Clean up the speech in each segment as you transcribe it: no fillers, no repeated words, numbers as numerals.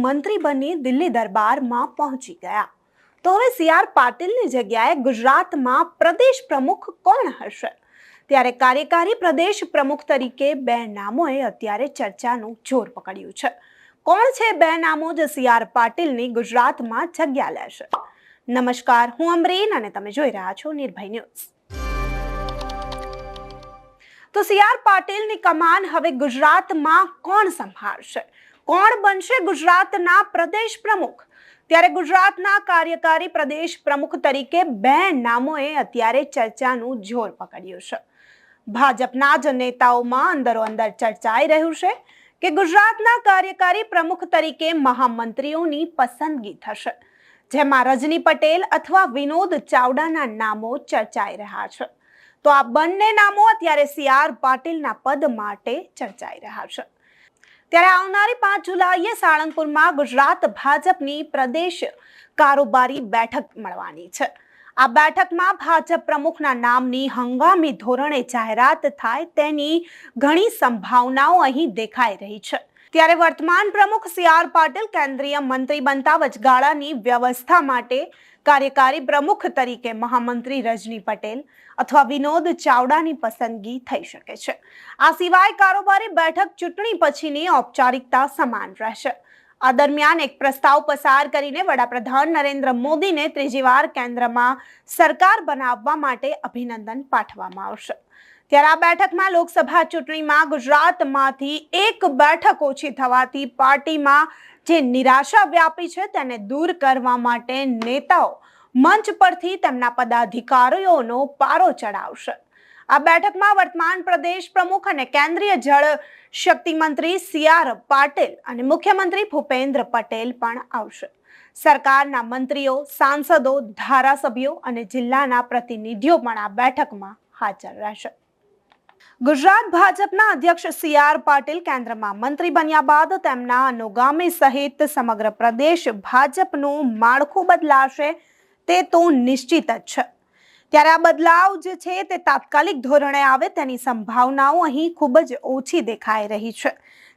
મંત્રી બની દિલ્હી દરબારમાં પહોંચી ગયા. તો હવે સી.આર. પાટીલની જગ્યાએ ગુજરાતમાં પ્રદેશ પ્રમુખ કોણ હશે? ત્યારે કાર્યકારી પ્રદેશ પ્રમુખ તરીકે બે નામોએ અત્યારે ચર્ચાનું જોર પકડ્યું છે. કોણ છે બે નામો જે સી.આર. પાટીલની ગુજરાતમાં જગ્યા લેશે? નમસ્કાર, હું અમરીન અને તમે જોઈ રહ્યા છો નિર્ભય ન્યૂઝ. તો સી.આર. પાટીલની કમાન હવે ગુજરાતમાં કોણ સંભાળશે? કોણ બનશે ગુજરાતના પ્રદેશ પ્રમુખ? ત્યારે ગુજરાતના કાર્યકારી પ્રદેશ પ્રમુખ તરીકે બે નામોએ અત્યારે ચર્ચાનું જોર પકડ્યું છે. ભાજપના જ નેતાઓમાં અંદરોઅંદર ચર્ચાઈ રહ્યું છે કે ગુજરાતના કાર્યકારી પ્રમુખ તરીકે મહામંત્રીઓની પસંદગી થશે, જેમાં રજની પટેલ અથવા વિનોદ ચાવડાના નામો ચર્ચાઈ રહ્યા છે. તો આ બંને નામો અત્યારે સી.આર. પાટીલના પદ માટે ચર્ચાઈ રહ્યા છે. ત્યારે આવનારી 5 જુલાઈએ સાળંગપુરમાં ગુજરાત ભાજપની પ્રદેશ કારોબારી બેઠક મળવાની છે. આ બેઠકમાં ભાજપ પ્રમુખના નામની હંગામી ધોરણે જાહેરાત થાય તેની ઘણી સંભાવનાઓ અહીં દેખાઈ રહી છે. ત્યારે વર્તમાન પ્રમુખ સી.આર. પાટીલ કેન્દ્રીય મંત્રી બનતા વચગાળાની વ્યવસ્થા માટે કાર્યકારી પ્રમુખ તરીકે મહામંત્રી રજની પટેલ અથવા વિનોદ ચાવડાની પસંદગી થઈ શકે છે. આ સિવાય કારોબારી બેઠક ચૂંટણી પછીની ઔપચારિકતા સમાન રહેશે. આ દરમિયાન એક પ્રસ્તાવ પસાર કરીને વડાપ્રધાન નરેન્દ્ર મોદીને ત્રીજી વાર કેન્દ્રમાં સરકાર બનાવવા માટે અભિનંદન પાઠવવામાં આવશે. ત્યારે આ બેઠકમાં લોકસભા ચૂંટણીમાં ગુજરાતમાંથી એક બેઠક ઓછી થવાથી પાર્ટીમાં જે નિરાશા વ્યાપી છે તેને દૂર કરવા માટે નેતાઓ મંચ પરથી તેમના પદાધિકારીઓનો પારો ચડાવશે. આ બેઠકમાં વર્તમાન પ્રદેશ પ્રમુખ અને કેન્દ્રીય જળ શક્તિ મંત્રી સી.આર. પાટીલ અને મુખ્યમંત્રી ભૂપેન્દ્ર પટેલ પણ આવશે. સરકારના મંત્રીઓ, સાંસદો, ધારાસભ્યો અને જિલ્લાના પ્રતિનિધિઓ પણ આ બેઠકમાં હાજર રહેશે. ગુજરાત ભાજપના અધ્યક્ષ સી.આર. પાટીલ કેન્દ્રમાં મંત્રી બન્યા બાદ તેમના અનુગામી સહિત સમગ્ર પ્રદેશ ભાજપનું માળખું બદલાશે તે તો નિશ્ચિત જ છે. ત્યારે આ બદલાવ જે છે તે તાત્કાલિક ધોરણે આવે તેની સંભાવનાઓ અહીં ખૂબ જ ઓછી દેખાઈ રહી છે.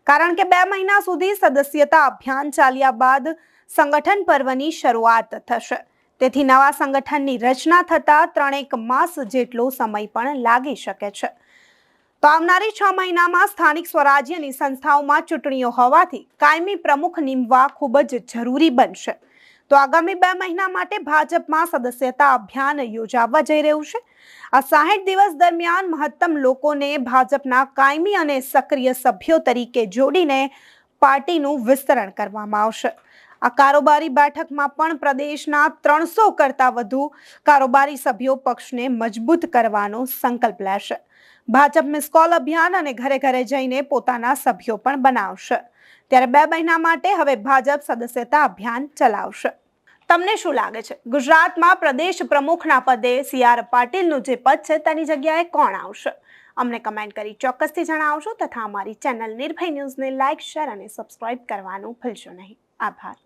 કારણ કે 2 મહિના સુધી સદસ્યતા અભિયાન ચાલ્યા બાદ સંગઠન પર્વની શરૂઆત થશે. તેથી નવા સંગઠનની રચના થતા 3 માસ જેટલો સમય પણ લાગી શકે છે. તો આવનારી 6 મહિનામાં સ્થાનિક સ્વરાજ્યની સંસ્થાઓમાં ચૂંટણીઓ હોવાથી કાયમી પ્રમુખ નીમવા ખૂબ જ જરૂરી બનશે. તો આગામી 2 મહિના માટે ભાજપમાં સદસ્યતા અભિયાન યોજાવા જઈ રહ્યું છે. આ 60 દિવસ દરમિયાન મહત્તમ લોકોને ભાજપના કાયમી અને સક્રિય સભ્યો તરીકે જોડીને પાર્ટીનું વિસ્તરણ કરવામાં આવશે. આ કારોબારી બેઠકમાં પણ પ્રદેશના 300 કરતાં વધુ કારોબારી સભ્યો પક્ષને મજબૂત કરવાનો સંકલ્પ લેશે. ભાજપ મિસકોલ અભિયાન અને ઘરે ઘરે જઈને પોતાના સભ્યો પણ બનાવશે. ત્યારે 2 મહિના માટે હવે ભાજપ સદસ્યતા અભિયાન ચલાવશે. તમને શું લાગે છે, ગુજરાતમાં પ્રદેશ પ્રમુખના પદે સી.આર. પાટીલનું જે પદ છે તેની જગ્યાએ કોણ આવશે? અમને કમેન્ટ કરી ચોક્કસથી જણાવશો તથા અમારી ચેનલ નિર્ભય ન્યૂઝને લાઇક, શેર અને સબસ્ક્રાઇબ કરવાનું ભૂલશો નહીં. આભાર.